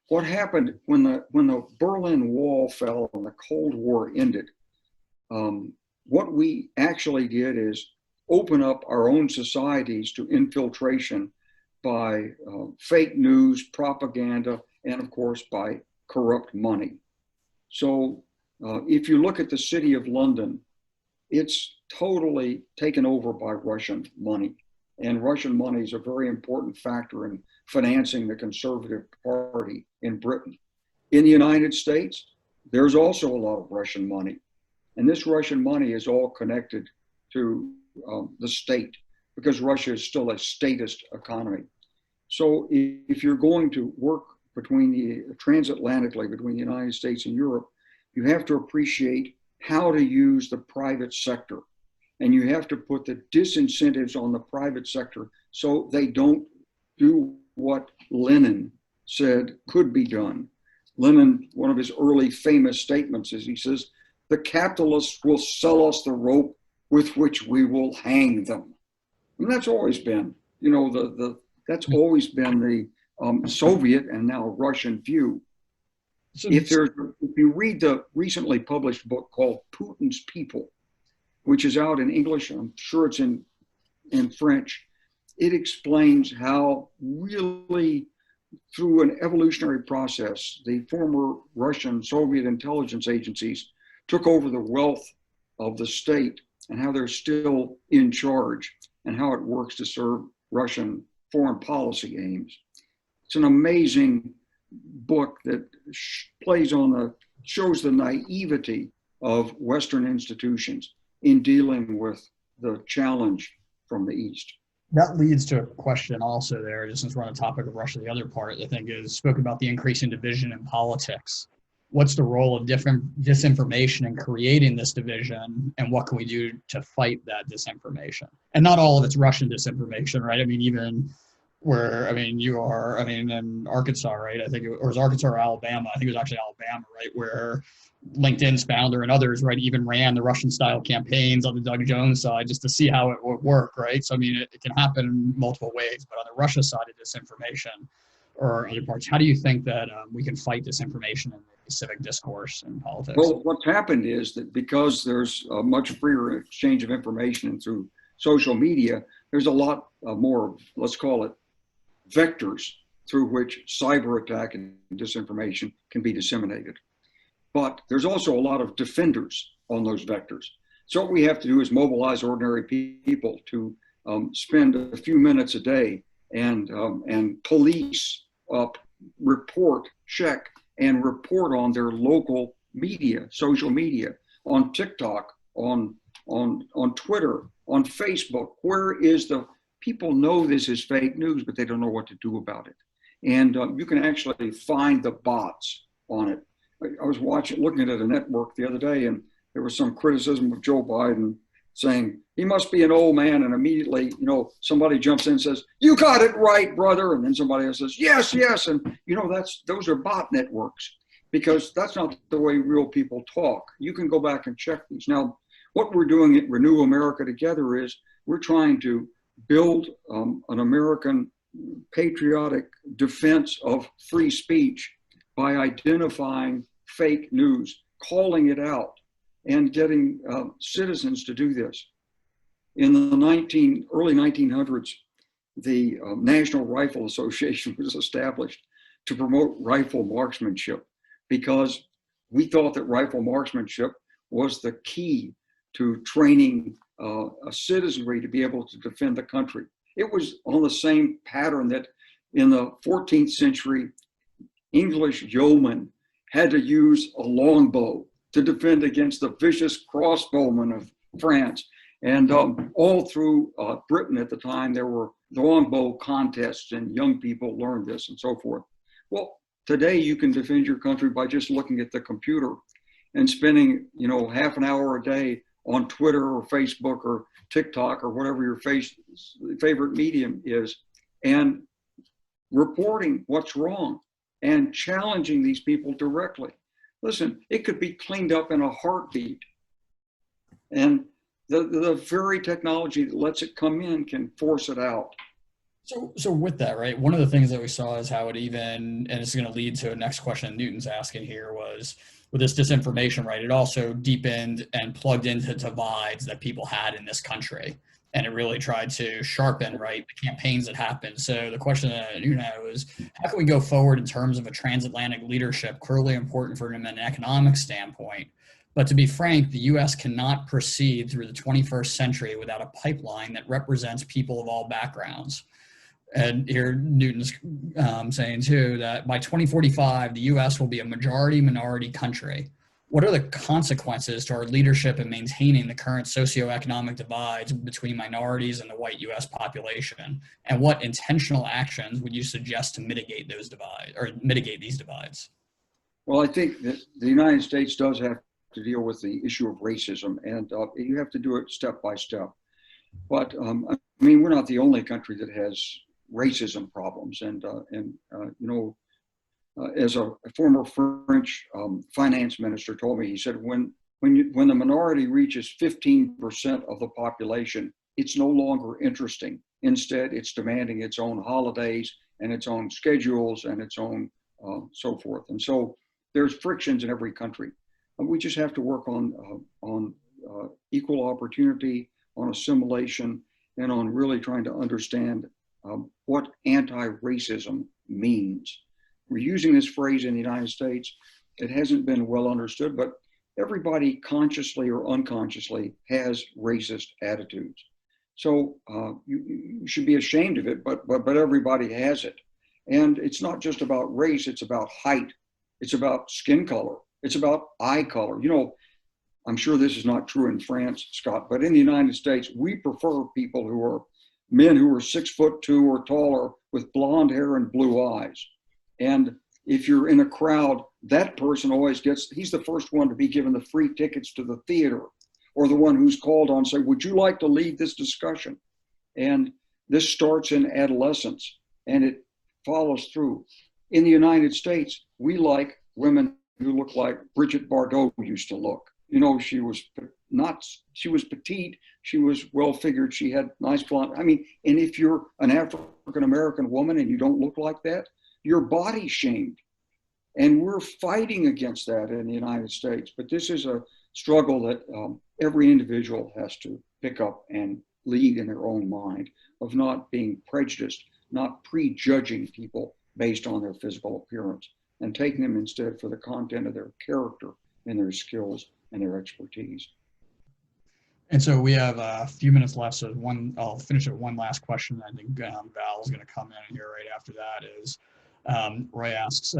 Speaker 2: What happened when the Berlin Wall fell and the Cold War ended? What we actually did is open up our own societies to infiltration by fake news, propaganda, and of course by corrupt money. So if you look at the city of London, it's totally taken over by Russian money. And Russian money is a very important factor in financing the Conservative Party in Britain. In the United States, there's also a lot of Russian money. And this Russian money is all connected to the state, because Russia is still a statist economy. So if you're going to work transatlantically between the United States and Europe, you have to appreciate how to use the private sector. And you have to put the disincentives on the private sector so they don't do what Lenin said could be done. Lenin, one of his early famous statements is, he says, the capitalists will sell us the rope with which we will hang them. And that's always been, that's always been the Soviet and now Russian view. So if you read the recently published book called Putin's People, which is out in English, I'm sure it's in French, it explains how really through an evolutionary process, the former Russian Soviet intelligence agencies took over the wealth of the state and how they're still in charge and how it works to serve Russian foreign policy aims. It's an amazing book that shows the naivety of Western institutions in dealing with the challenge from the East.
Speaker 1: That leads to a question also there, just since we're on the topic of Russia. The other part, I think, is spoke about the increasing division in politics. What's the role of disinformation in creating this division, and what can we do to fight that disinformation? And not all of it's Russian disinformation, right? I mean, even where, you are, in Arkansas, right? I think or it was Arkansas or Alabama. I think it was actually Alabama, right? Where LinkedIn's founder and others, right, even ran the Russian-style campaigns on the Doug Jones side just to see how it would work, right? So, it can happen in multiple ways, but on the Russia side of disinformation or other parts, how do you think that we can fight disinformation in the civic discourse in politics?
Speaker 2: Well, what's happened is that because there's a much freer exchange of information through social media, there's a lot more, let's call it, vectors through which cyber attack and disinformation can be disseminated. But there's also a lot of defenders on those vectors. So what we have to do is mobilize ordinary people to spend a few minutes a day and police, report, check, and report on their local media, social media, on TikTok, on Twitter, on Facebook. Where is people know this is fake news, but they don't know what to do about it. And you can actually find the bots on it. I was looking at a network the other day, and there was some criticism of Joe Biden saying he must be an old man, and immediately, somebody jumps in and says, "You got it right, brother," and then somebody else says, "Yes, yes," and those are bot networks, because that's not the way real people talk. You can go back and check these. Now, what we're doing at Renew America Together is we're trying to build an American patriotic defense of free speech by identifying fake news, calling it out, and getting citizens to do this. In the early 1900s, the National Rifle Association was established to promote rifle marksmanship, because we thought that rifle marksmanship was the key to training a citizenry to be able to defend the country. It was on the same pattern that in the 14th century, English yeomen had to use a longbow to defend against the vicious crossbowmen of France. And all through Britain at the time, there were longbow contests, and young people learned this and so forth. Well, today you can defend your country by just looking at the computer and spending, half an hour a day on Twitter or Facebook or TikTok or whatever your favorite medium is, and reporting what's wrong and challenging these people directly. Listen, it could be cleaned up in a heartbeat. And the very technology that lets it come in can force it out.
Speaker 1: So with that, right, one of the things that we saw is how it and it's going to lead to a next question Newton's asking here, was with this disinformation, right, it also deepened and plugged into divides that people had in this country. And it really tried to sharpen, right, the campaigns that happened. So the question that Newton had was, how can we go forward in terms of a transatlantic leadership, clearly important from an economic standpoint? But to be frank, the U.S. cannot proceed through the 21st century without a pipeline that represents people of all backgrounds. And here Newton's saying too that by 2045, the U.S. will be a majority-minority country what are the consequences to our leadership in maintaining the current socioeconomic divides between minorities and the white U.S. population? And what intentional actions would you suggest to mitigate those divides or mitigate these divides?
Speaker 2: Well, I think that the United States does have to deal with the issue of racism, and you have to do it step by step. But I mean, we're not the only country that has racism problems, and as a former French finance minister told me, he said, when the minority reaches 15% of the population, it's no longer interesting. Instead, it's demanding its own holidays and its own schedules and its own so forth. And so there's frictions in every country. And we just have to work on equal opportunity, on assimilation, and on really trying to understand what anti-racism means. We're using this phrase in the United States. It hasn't been well understood, but everybody consciously or unconsciously has racist attitudes. So you should be ashamed of it, but everybody has it. And it's not just about race, it's about height. It's about skin color. It's about eye color. You know, I'm sure this is not true in France, Scott, but in the United States, we prefer people who are men who are 6'2" or taller with blonde hair and blue eyes. And if you're in a crowd, that person always he's the first one to be given the free tickets to the theater, or the one who's called on, say, would you like to lead this discussion? And this starts in adolescence and it follows through. In the United States, we like women who look like Bridget Bardot used to look. You know, she was petite, she was well figured, she had nice blonde. I mean, and if you're an African American woman and you don't look like that, you're body shamed. And we're fighting against that in the United States. But this is a struggle that every individual has to pick up and lead in their own mind, of not being prejudiced, not prejudging people based on their physical appearance, and taking them instead for the content of their character and their skills and their expertise.
Speaker 1: And so we have a few minutes left. So I'll finish with one last question. I think Val's going to come in here right after that. Is Roy asks,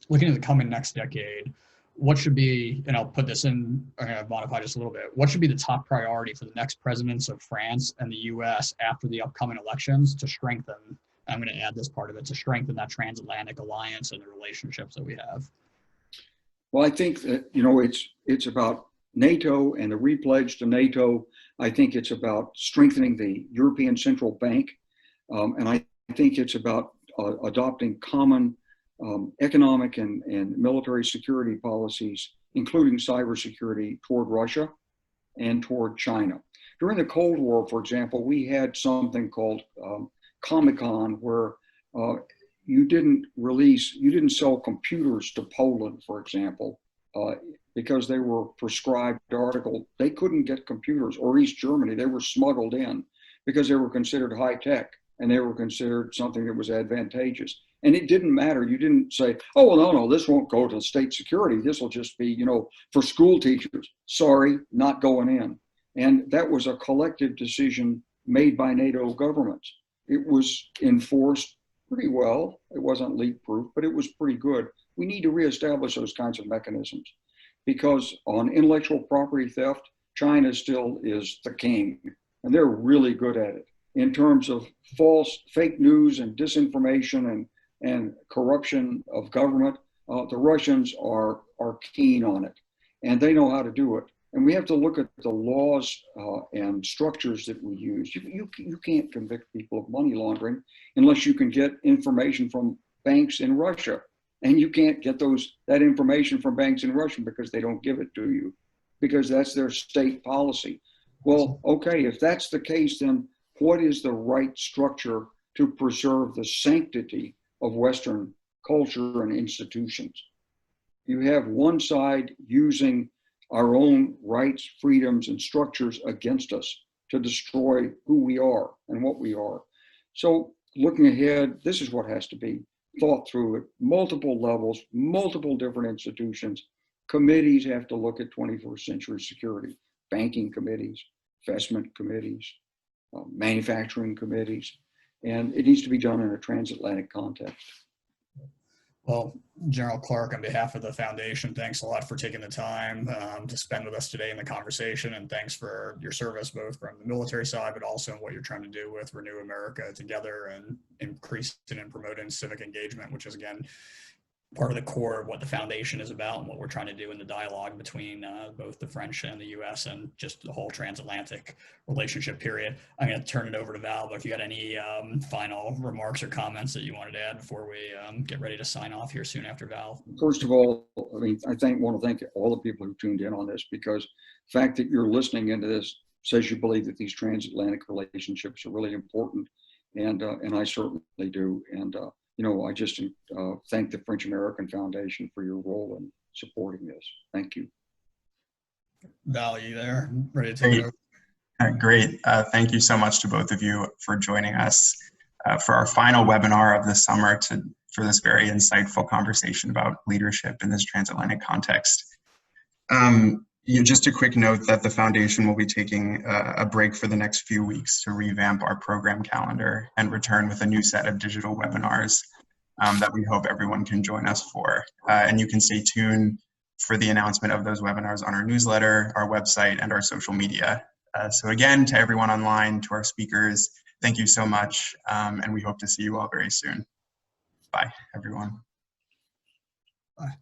Speaker 1: looking at the coming next decade, what should be, and I'll put this in, I'm going to modify just a little bit, what should be the top priority for the next presidents of France and the US after the upcoming elections to strengthen, I'm going to add this part of it, to strengthen that transatlantic alliance and the relationships that we have?
Speaker 2: Well, I think that, you know, it's about NATO and the repledge to NATO. I think it's about strengthening the European Central Bank. And I think it's about adopting common economic and military security policies, including cybersecurity, toward Russia and toward China. During the Cold War, for example, we had something called Comic-Con, where you didn't sell computers to Poland, for example, because they were prescribed article. They couldn't get computers, or East Germany, they were smuggled in because they were considered high tech and they were considered something that was advantageous. And it didn't matter. You didn't say, oh, well, no, this won't go to state security. This will just be, you know, for school teachers. Sorry, not going in. And that was a collective decision made by NATO governments. It was enforced pretty well. It wasn't leak proof, but it was pretty good. We need to reestablish those kinds of mechanisms, because on intellectual property theft, China still is the king, and they're really good at it. In terms of fake news and disinformation and corruption of government, the Russians are keen on it, and they know how to do it. And we have to look at the laws and structures that we use. You can't convict people of money laundering unless you can get information from banks in Russia. And you can't get that information from banks in Russia because they don't give it to you, because that's their state policy. Well, okay, if that's the case, then what is the right structure to preserve the sanctity of Western culture and institutions? You have one side using our own rights, freedoms, and structures against us to destroy who we are and what we are. So looking ahead, this is what has to be thought through at multiple levels, multiple different institutions. Committees have to look at 21st century security, banking committees, investment committees, manufacturing committees, and it needs to be done in a transatlantic context.
Speaker 1: Well, General Clark, on behalf of the foundation, thanks a lot for taking the time to spend with us today in the conversation, and thanks for your service, both from the military side, but also in what you're trying to do with Renew America Together and increasing and promoting civic engagement, which is, again, part of the core of what the foundation is about and what we're trying to do in the dialogue between both the French and the U.S. and just the whole transatlantic relationship period. I'm going to turn it over to Val, but if you got any final remarks or comments that you wanted to add before we get ready to sign off here soon after Val.
Speaker 2: First of all, I mean, want to thank all the people who tuned in on this, because the fact that you're listening into this says you believe that these transatlantic relationships are really important, and I certainly do. And I just thank the French American Foundation for your role in supporting this. Thank you.
Speaker 1: Val, you there? Ready to take it over?
Speaker 3: Great. Thank you so much to both of you for joining us for our final webinar of the summer for this very insightful conversation about leadership in this transatlantic context. Just a quick note that the foundation will be taking a break for the next few weeks to revamp our program calendar and return with a new set of digital webinars that we hope everyone can join us for. And you can stay tuned for the announcement of those webinars on our newsletter, our website, and our social media. So again, to everyone online, to our speakers, thank you so much, and we hope to see you all very soon. Bye, everyone.
Speaker 1: Bye.